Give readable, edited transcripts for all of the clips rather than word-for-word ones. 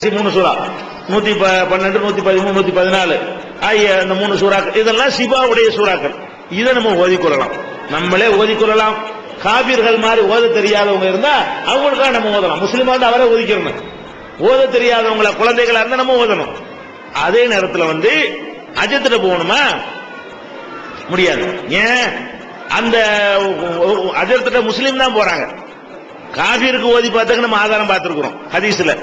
3 சூரா 112 113 114 ஆகிய இந்த 3 சூறாக்கள் இதெல்லாம் சிபாவுடைய சூறாக்கள். இதை நம்ம ஓதிக்கொள்ளலாம், நம்மளே ஓதிக்கொள்ளலாம். காபீர்கள் மாதிரி ஓத தெரியாதவங்க இருந்தா அவங்களுக்காக நம்ம ஓதலாம். முஸ்லிமா இருந்தா அவரே ஓதிக்கணும். ஓத தெரியாதவங்கள குழந்தைகளா இருந்தா நம்ம ஓதணும். அதே நேரத்தில் அஜத்துல போகணுமா? முடியாது. ஏன்? அந்த அஜத்துல முஸ்லீம் தான் போறாங்க. காபீருக்கு ஓதி பார்த்தாங்க நம்ம ஆதாரம் பார்த்திருக்கிறோம் ஹதீஸ்ல.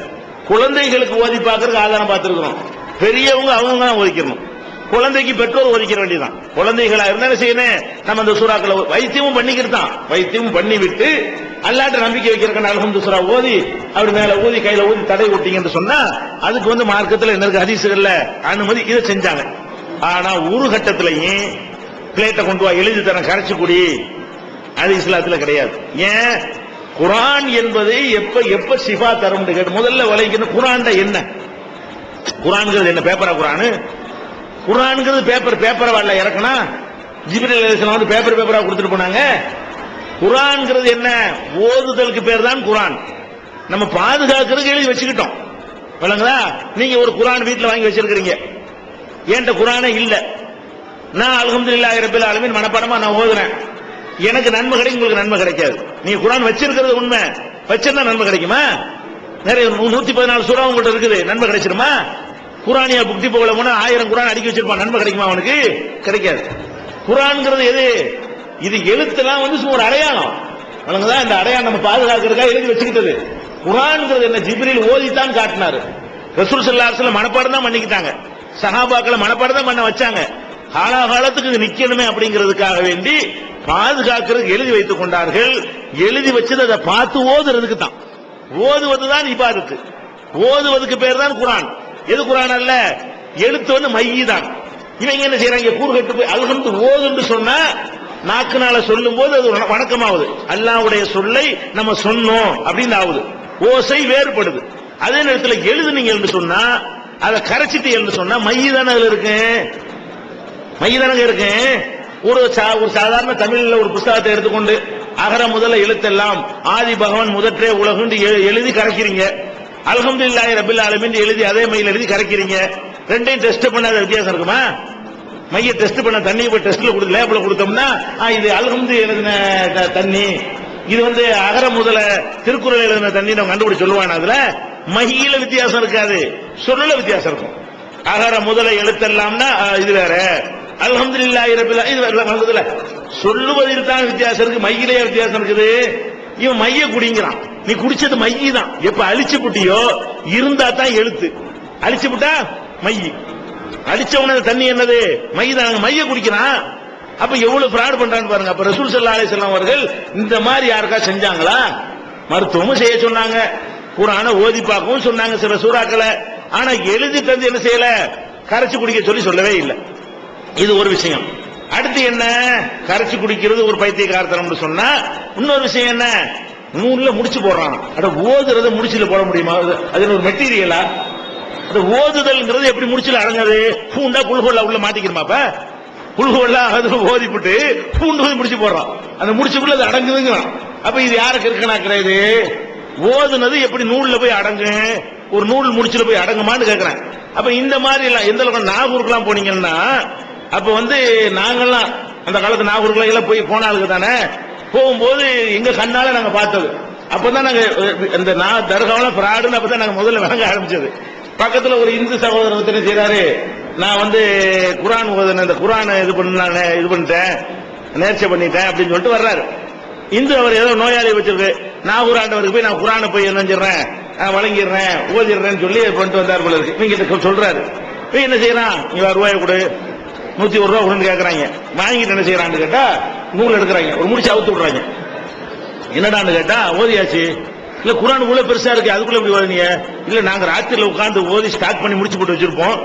குழந்தைகளுக்கு ஓதி பார்க்கறதுக்கு ஆதாரம் பார்த்திருக்கிறோம். பெரியவங்க அவங்க தான் ஓதிக்கணும். குழந்தைக்கு பெற்றோர் ஓதிக்கிற வேண்டியதான். குழந்தைகளா இருந்தாலும் செய்யணும். நம்ம அந்த சூறாக்களை வைத்தியமும் பண்ணிக்கிட்டு தான், வைத்தியமும் பண்ணி விட்டு அல்லாட்ட நம்பிக்கை வைக்கிறதுக்கு அல்ஹம்து சூரா ஓதி அப்படி மேல ஊதி கையில ஊதி தடை விட்டீங்கன்னு சொன்னா அதுக்கு மார்க்கத்தில் என்ன இருக்கு? ஹதீஸ்கள்ல அனுமதி. இதை செஞ்சாங்க. ஆனா ஒரு கட்டத்திலையும் பிளேட்டை கொண்டு வா எழுதி தரேன் கரைச்சு குடி, அது இஸ்லாத்துல கிடையாது. ஏன்? குரான் என்பது எப்ப சிஃபா தரும் கேட்டு முதல்ல விளைக்கணும். குரான் என்ன? குரான்ங்கிறது என்ன? பேப்பரா? குரான்ங்கிறது பேப்பரை வரல இறக்கணும். ஜிப்ரீல் அலைஹிஸ்ஸலாம் பேப்பரா கொடுத்துட்டு போனாங்க. குரான்ங்கிறது என்ன? ஓதுதலுக்கு பேர் தான் குரான். நம்ம பாதுகாக்கிறதுக்கு எழுதி வச்சுக்கிட்டோம். விளங்குதா? நீங்க ஒரு குரான் வீட்டுல வாங்கி வச்சிருக்கீங்க, என்கிட்ட குரானே இல்ல, நான் அல்ஹம்துலில்லாஹி ரப்பில் ஆலமீன் மனப்பாடமா நான் ஓதுறேன், எனக்கு நன்மை கிடைக்கும், உங்களுக்கு நன்மை கிடைக்காது. நீங்க குரான் வச்சிருக்கிறது உண்மை, வச்சிருந்தா நன்மை கிடைக்குமா? நிறைய 114 சூறா உங்கள்கிட்ட இருக்குது, நன்மை கிடைச்சிருமா? குரானியா புக்தி போகல போனா 1000 குரான் அடிக்க வச்சிருப்பான், நன்மை கிடைக்குமா? அவனுக்கு கிடைக்காது. குரான்ங்கிறது எது? இது எழுத்துலாம் ஒரு அடையாளம். இந்த அடையாளம் நம்ம பாதுகாக்கிறதுக்காக எழுதி வச்சுக்கிட்டது. குரான்ங்கிறது என்ன? ஜிப்ரீல் ஓதித்தான் காட்டினாரு. ரசூல் ஸல்லல்லாஹு அலைஹி வஸல்லம் மனப்பாடம் தான் பண்ணிக்கிட்டாங்க. சஹாபாக்களை மனப்பாடம் தான் பண்ண வச்சாங்க. காலாகாலத்துக்கு நிக்கணுமே அப்படிங்கிறதுக்காக வேண்டி பாதுகாக்கிறதுக்கு எழுதி வைத்துக் கொண்டார்கள். எழுதி வச்சது அதை பார்த்து ஓதுறதுக்கு தான். ஓதுவதுதான் இபாதத்து. ஓதுவதுக்கு பேர் தான் குரான். எது குரான் அல்ல, எழுத்து மையி தான். இவங்க என்ன செய்யறாங்க? கூறுகட்டு போய் அல்ஹம்து ஓதுன்னு சொன்னா நாக்குனால சொல்லும் போது அது வணக்கமாவது. அல்லாஹ்வுடைய சொல்லை நம்ம சொன்னோம் அப்படின்னு ஆகுது. ஓசை வேறுபடுது. அதே நேரத்தில் எழுதுனீங்க என்று சொன்னா, அதை கரைச்சிட்டு என்று சொன்னா மையி தானே அதுல இருக்கு. மையி தானங்க இருக்கு. ஒரு சாதாரண தமிழ்ல ஒரு புத்தகத்தை எடுத்துக்கொண்டு அகர முதல எழுத்தெல்லாம் ஆதி பகவான் முதற்றே உலகு எழுதி கரைக்கிறீங்க. அல்ஹம்துலில்லாஹி ரப்பில் ஆலமீன் எழுதி அதே மையில் எழுதி கரைக்கிறீங்க. ரெண்டையும் டெஸ்ட் பண்ணாத வித்தியாசம் இருக்குமா? மைய டெஸ்ட் பண்ண தண்ணி போய் டெஸ்ட்ல கொடுத்து லேப்ல கொடுத்தோம்னா இது அல்ஹம்து எழுதின தண்ணி, இது அகர முதல திருக்குறள் எழுதின தண்ணி நம்ம கண்டுபிடிச்சு சொல்லுவாங்க. அதுல மையில வித்தியாசம் இருக்காது, சொல்லல வித்தியாசம் இருக்கும். அகர முதல எழுத்தெல்லாம்னா இது வேற, அல்ஹம்துலில்லாஹி ரப்பில் இது வேற. சொல்லுவதில் தான் வித்தியாசம் இருக்கு, மையிலேயே வித்தியாசம் இருக்குது. இவன் மைய குடிங்கிறான், நீ குடிச்சது மையி தான். எப்ப அழிச்சு புட்டியோ இருந்தா தான் எழுத்து, அழிச்சு புட்டா மையி, அடிச்ச உடனே தண்ணி என்னது? மைய தான். மைய குடிக்கிறான். அப்ப எவ்வளவு ஃப்ராட் பண்றான்னு பாருங்க. அப்ப ரசூல் ஸல்லல்லாஹு அலைஹி வஸல்லம் அவர்கள் இந்த மாதிரி யாருக்கா செஞ்சாங்களா? மருத்துவமும் செய்ய சொன்னாங்க, குர்ஆனை ஓதி பார்க்கவும் சொன்னாங்க சில சூறாக்களை. ஆனா எழுதி தந்து என்ன செய்யல? கரைச்சு குடிக்க சொல்லவே இல்லை. இது ஒரு விஷயம். அடுத்து என்ன? கரைச்சு குடிக்கிறது ஒரு பைத்தியக்காரத்தனம் சொன்னா, இன்னொரு விஷயம் என்ன? நூல்ல முடிச்சு போடுறான். அட ஓதுறத முடிச்சுல போட முடியுமா? அது ஒரு மெட்டீரியலா? அது ஓதுதல்ங்கிறது எப்படி முடிச்சுல அடங்காது? பூண்டா குல்ஹுவல்லா உள்ள மாட்டிக்கிறமாப்ப? குல்ஹுவல்லா அது ஓதிப்பட்டு பூண்டு போய் முடிச்சு போடுறான், அந்த முடிச்சுக்குள்ள அது அடங்குதுங்கிறான். அப்ப இது யாருக்கு இருக்கணாக்குறது? ஓதுனது எப்படி நூல்ல போய் அடங்கு? ஒரு நூல் முடிச்சுல போய் அடங்குமான்னு கேட்கிறேன். அப்ப இந்த மாதிரி எல்லாம் எந்த அளவுக்கு நாகூருக்குலாம் போனீங்கன்னா, அப்ப நாங்கெல்லாம் அந்த காலத்து நாகூருக்குலாம் எல்லாம் போய் போன ஆளுக்கு தானே, போகும்போது எங்க கண்ணால நாங்க பார்த்தது. அப்பதான் நாங்க இந்த தர்காவில பிராடுன்னு அப்பதான் நாங்க முதல்ல வழங்க ஆரம்பிச்சது. பக்கத்துல ஒரு இந்து சகோதரர் என்ன செய்யறாரு, நான் குரான் ஓதுன இந்த குரான் இது பண்ணிட்டேன், நேர்ச்சை பண்ணிட்டேன் அப்படின்னு சொல்லிட்டு வர்றாரு. இந்து அவர் ஏதோ நோயாளி வச்சிருக்கு, நாகூர் ஆண்டவருக்கு போய் நான் குரானை போய் என்ன செஞ்சிடறேன், வழங்கிடுறேன், ஓதிடுறேன்னு சொல்லி கொண்டு வந்தார் போல இருக்கு. இவங்க சொல்றாரு. போய் என்ன செய்யறான், இவ ரூபாய் கொடு, 101 ரூபா கொடுன்னு கேட்கறாங்க. வாங்கிட்டு என்ன செய்யறான்னு கேட்டா நூல் எடுக்கிறாங்க, ஒரு முடிச்சு அவுத்து விடுறாங்க. என்னடான்னு கேட்டா ஓதியாச்சு. இல்ல குரான் உள்ள பெருசா இருக்கு, அதுக்குள்ள எப்படி ஓதுனீங்க? இல்ல நாங்க ராத்திரில உட்கார்ந்து ஓதி ஸ்டாக் பண்ணி முடிச்சு போட்டு வச்சிருப்போம்,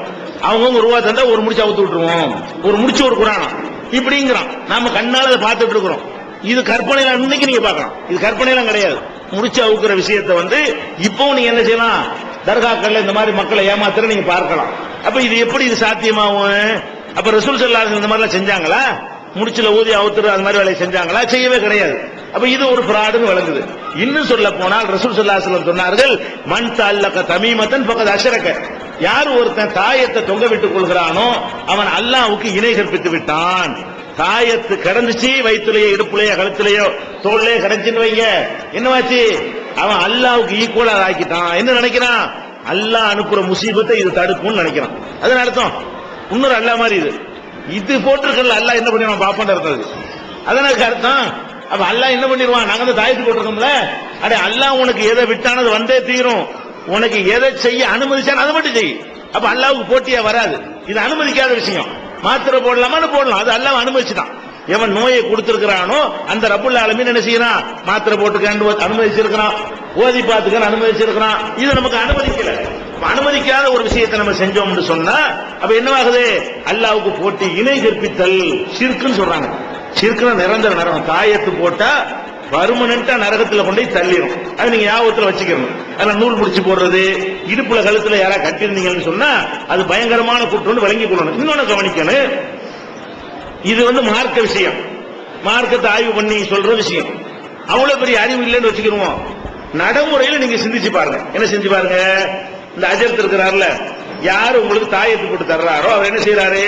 அவங்க ரூபா தந்தா ஒரு முடிச்சு அவுத்து விட்டுருவோம், ஒரு முடிச்சு ஒரு குரானா இப்படிங்கிறான். நாம கண்ணால அதை பார்த்துட்டு இருக்கிறோம். இது கற்பனையில இன்னைக்கு நீங்க பார்க்கலாம், இது கற்பனையெல்லாம் கிடையாது. முடிச்சு அவுக்குற விஷயத்தை இப்பவும் நீங்க என்ன செய்யலாம்? தர்காக்கள்ல இந்த மாதிரி மக்களை ஏமாத்துற நீங்க பார்க்கலாம். அப்ப இது எப்படி இது சாத்தியமாகும்? அப்ப ரசூல் ஸல்லல்லாஹு அலைஹி வஸல்லம் இந்த மாதிரி செஞ்சாங்களா? முடிச்சுல ஊதி அவுத்துற அது மாதிரி வேலையை செஞ்சாங்களா? செய்யவே கிடையாது. அப்ப இது ஒரு ஃப்ராடுன்னு வழங்குது. இன்னும் சொல்ல போனால் ரசூல் ஸல்லல்லாஹு அலைஹி வஸல்லம் சொன்னார்கள், மன் தஅல்லக தமீமத்தன் ஃபகத் அஷ்ரக. யார் ஒருத்தன் தாயத்தை தொங்க விட்டுக் கொள்கிறானோ அவன் அல்லாஹ்வுக்கு இணை கற்பித்து விட்டான். தாயத்து கடந்துச்சு வயிற்றுலயோ இடுப்புலையோ கழுத்துலையோ தோல்லையோ கடந்துச்சுன்னு வைங்க, என்னவாச்சு? அவன் அல்லாஹ்வுக்கு ஈக்குவலா ஆக்கிட்டான். என்ன நினைக்கிறான்? அல்லாஹ் அனுப்புற முசீபத்தை இது தடுக்கும்னு நினைக்கிறான். அதன் அர்த்தம் இன்னொரு அல்லாஹ் மாதிரி இது போட்டிருக்கல, அல்லாஹ் என்ன பண்ணி பாப்பான்னு இருந்தது. அதனால அர்த்தம் அப்ப அல்லாஹ் என்ன பண்ணிடுவான்? நாங்க வந்து தாயத்து போட்டிருக்கோம்ல, அடே அல்லாஹ் உனக்கு எதை விட்டானது வந்தே தீரும். உனக்கு எதை செய்ய அனுமதிச்சான் அதை மட்டும் செய். அப்ப அல்லாஹ்வுக்கு போட்டியா வராது. இது அனுமதிக்காத விஷயம். மாத்திரை போடலாமான்னு போடலாம், அது அல்லாஹ் அனுமதிச்சுட்டான். எவன் நோயை கொடுத்திருக்கிறானோ அந்த ரப்புல் ஆலமீன் என்ன செய்யறான்? மாத்திரை போட்டுக்கான்னு அனுமதிச்சிருக்கிறான், ஓதி பார்த்துக்கான்னு அனுமதிச்சிருக்கிறான். இது நமக்கு அனுமதிக்கல. அனுமதிக்காத ஒரு விஷயத்தை நம்ம செஞ்சோம்னு சொன்னா அப்ப என்னவாகுது? அல்லாஹ்வுக்கு போட்டி இணை கற்பித்தல் ஷிர்க்குன்னு சொல்றாங்க. ஷிர்க்குனா நிரந்தர நரகம். தாயத்து போட்டா பர்மனண்டா நரகத்துல கொண்டு தள்ளிடும். அது நீங்க ஞாபகத்துல வச்சுக்கணும். அதுல நூல் முடிச்சு போடுறது, இடுப்புல கழுத்துல யாரா கட்டிருந்தீங்கன்னு சொன்னா அது பயங்கரமான குற்றம் விளங்கிக் கொள்ளணும். இன்னொன்னு கவனிக்கணும், இது வந்து மார்க்க விஷயம், மார்க்கத்தை ஆய்வு பண்ணி சொல்ற விஷயம். அவ்வளவு பெரிய அறிவு இல்லைன்னு வச்சுக்கிடுவோம். நடைமுறையில நீங்க சிந்திச்சு பாருங்க. என்ன செஞ்சு பாருங்க? இந்த அஜர்த் இருக்கிறார்ல, யாரு உங்களுக்கு தாயத்து போட்டு தர்றாரோ அவர் என்ன செய்யறாரு?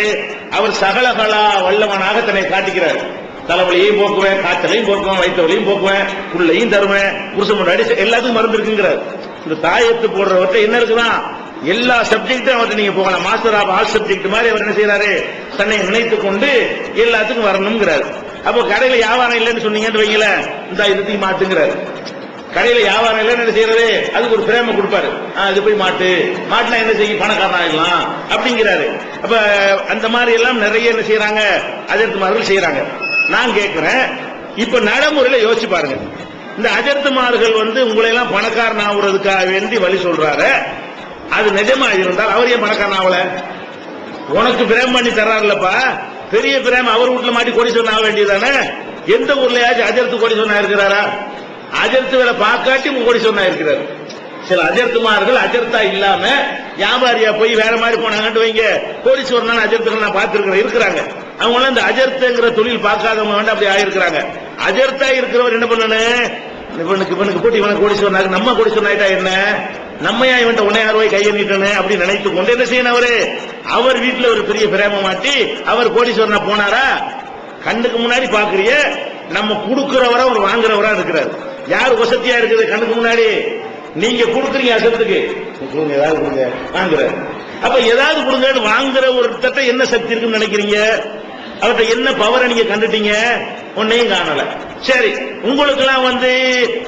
அவர் சகலகலா வல்லவனாக தன்னை காட்டிக்கிறார். தலைவலியையும் போக்குவேன், காய்ச்சலையும் போக்குவேன், வயிற்றுவலியும் போக்குவேன், புள்ளையும் தருவேன், புருஷன் முன்னாடி எல்லாத்துக்கும் மருந்து இருக்குங்கிறார். இந்த தாயத்து போடுறவர்கிட்ட என்ன இருக்குதான்? எல்லா சப்ஜெக்டும் அவர்கிட்ட நீங்க போகலாம். மாஸ்டர் ஆஃப் ஆல் சப்ஜெக்ட் மாதிரி அவர் என்ன செய்யறாரு? தன்னை நினைத்துக் கொண்டு எல்லாத்துக்கும் வரணுங்கிறார். அப்போ கடையில வியாபாரம் இல்லைன்னு சொன்னீங்கன்னு வைங்கள, இந்த இதுத்தையும் மாட்டுங்கிறாரு. கடையில வியாபாரம் இல்லைன்னு என்ன செய்யறது? அதுக்கு ஒரு பிரேம கொடுப்பாரு. அது போய் மாட்டுனா என்ன செய்யும்? பணக்காரன் ஆகலாம் அப்படிங்கிறாரு. அப்ப அந்த மாதிரி எல்லாம் நிறைய என்ன செய்யறாங்க? அஜர்த்துமார்கள் செய்யறாங்க. நான் கேட்கிறேன், இப்ப நடைமுறையில யோசிச்சு பாருங்க. இந்த அஜர்த்துமார்கள் வந்து உங்களை எல்லாம் பணக்காரன் ஆகுறதுக்காக வேண்டி வழி சொல்றாரு. அது நிஜமா இருந்தால் அவர் ஏன் பணக்காரன் ஆகல? உனக்கு பிரேம் பண்ணி தர்றாருலப்பா, பெரிய பிரேம் அவர் வீட்டுல மாட்டி கோடீஸ்வரன் ஆக வேண்டியதானே? எந்த ஊர்லயாச்சும் அஜர்த்து கோடீஸ்வரன் இருக்கிறாரா? அஜர்த்து வேலை பார்க்காட்டி கோடீஸ்வரன் இருக்கிறார். சில அஜர்த்துமார்கள் அஜர்த்தா இல்லாம வியாபாரியா போய் வேற மாதிரி போனாங்கன்னு வைங்க, கோடீஸ்வரன் அஜர்த்துகள் நான் பார்த்திருக்கிறேன், இருக்கிறாங்க. அவங்க எல்லாம் இந்த அஜர்த்துங்கிற தொழில் பார்க்காதவங்க வேண்டாம் அப்படி ஆயிருக்கிறாங்க. அஜர்த்தா இருக்கிறவர் என்ன பண்ணணும்? இவனுக்கு போட்டு இவனுக்கு கோடீஸ்வரன், நம்ம கோடீஸ்வரன் ஆயிட்டா என்ன, நம்மையா இவன் 1,000 ரூபாய் கையை நீட்டணும் அப்படி நினைத்து கொண்டு என்ன செய்யணும்? அவர் வீட்டுல ஒரு பெரிய பிரேம மாட்டி அவர் கோடீஸ்வரனா போனாரா? கண்ணுக்கு முன்னாடி பாக்குறிய, நம்ம கொடுக்கிறவரா ஒரு வாங்குறவரா இருக்கிறார். யார் வசதியா இருக்குது கண்ணுக்கு முன்னாடி? நீங்க கொடுக்குறீங்க அசத்துக்கு, ஏதாவது கொடுங்க வாங்குற. அப்ப ஏதாவது கொடுங்கன்னு வாங்குற ஒரு தட்ட என்ன சக்தி இருக்குன்னு நினைக்கிறீங்க? அவர்கிட்ட என்ன பவரை நீங்க கண்டுட்டீங்க? ஒன்னையும் காணல. சரி, உங்களுக்கு எல்லாம் வந்து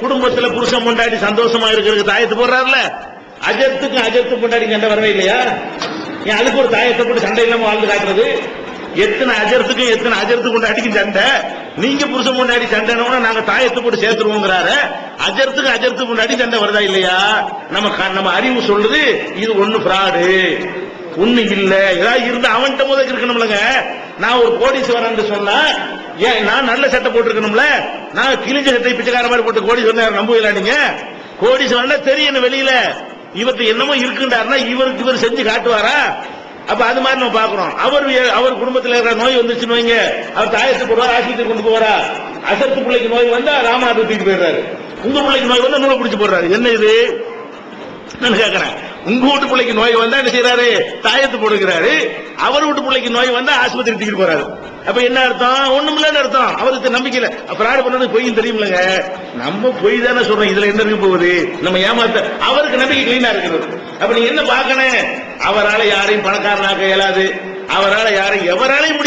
குடும்பத்துல புருஷன் பொண்டாடி சந்தோஷமா இருக்கிறதுக்கு தாயத்து போடுறாருல, அஜர்த்து பொண்டாடி சண்டை வரவே இல்லையா? ஏன் அதுக்கு ஒரு தாயத்தை போட்டு சண்டை இல்லாம வாழ்ந்து காட்டுறது? எத்தனை அஜர்த்து பொண்டாடிக்கும் சண்டை. நீங்க புருஷன் பொண்டாடி சண்டைனா நாங்க தாயத்து போட்டு சேர்த்துருவோங்கிறாரு. அஜர்த்து பொண்டாடி சண்டை வருதா இல்லையா? நம்ம அறிவு சொல்லுது இது ஒண்ணு பிராடு, ஒண்ணு இல்ல. ஏதாவது இருந்து அவன்கிட்ட முதல் இருக்கணும்லங்க. நான் ஒரு கோடீஸ்வரன் சொன்னா ஏன் நான் நல்ல சட்டை போட்டுருக்கணும்ல? நான் கிழிஞ்ச சட்டை பிச்சைக்கார மாதிரி போட்டு கோடீஸ்வரன் நம்புவீங்களா நீங்க? கோடீஸ்வரன் தெரியும் வெளியில, இவருக்கு என்னமோ இருக்குண்டாருன்னா இவர் செஞ்சு காட்டுவாரா? அப்ப அது மாதிரி நம்ம பாக்குறோம். அவர் குடும்பத்தில் இருக்கிற நோய் வந்துச்சுன்னு வைங்க, அவர் தாயத்து போடுவார், ஆஸ்பத்திரி கொண்டு போவாரா? அசத்து பிள்ளைக்கு நோய் வந்தா ராமாவது தூக்கிட்டு போயிடுறாரு. உங்க பிள்ளைக்கு நோய் வந்தா நூலை பிடிச்சு போடுறாரு. என்ன இது? நான் கேட்கிறேன், உங்க வீட்டு பிள்ளைக்கு நோய் வந்தா என்ன செய்யறாரு? தாயத்து போடுகிறாரு. அவர் வீட்டு பிள்ளைக்கு நோய் வந்தா ஆஸ்பத்திரி தூக்கிட்டு போறாரு. அப்ப என்ன அர்த்தம்? ஒண்ணுமில்லன்னு அர்த்தம். அவருக்கு நம்பிக்கையில பிராடு பண்ணது பொய்யும் தெரியுமில்லங்க. நம்ம பொய் தானே சொல்றோம், இதுல என்ன இருக்கு போகுது? நம்ம ஏமாத்த அவருக்கு நம்பிக்கை கிளீனா இருக்கிறது. அப்ப நீங்க என்ன பார்க்கணும்? அவரால் யாரையும் பணக்காரனாக்க இயலாது, அவரால் யாரையும் எவராலையும்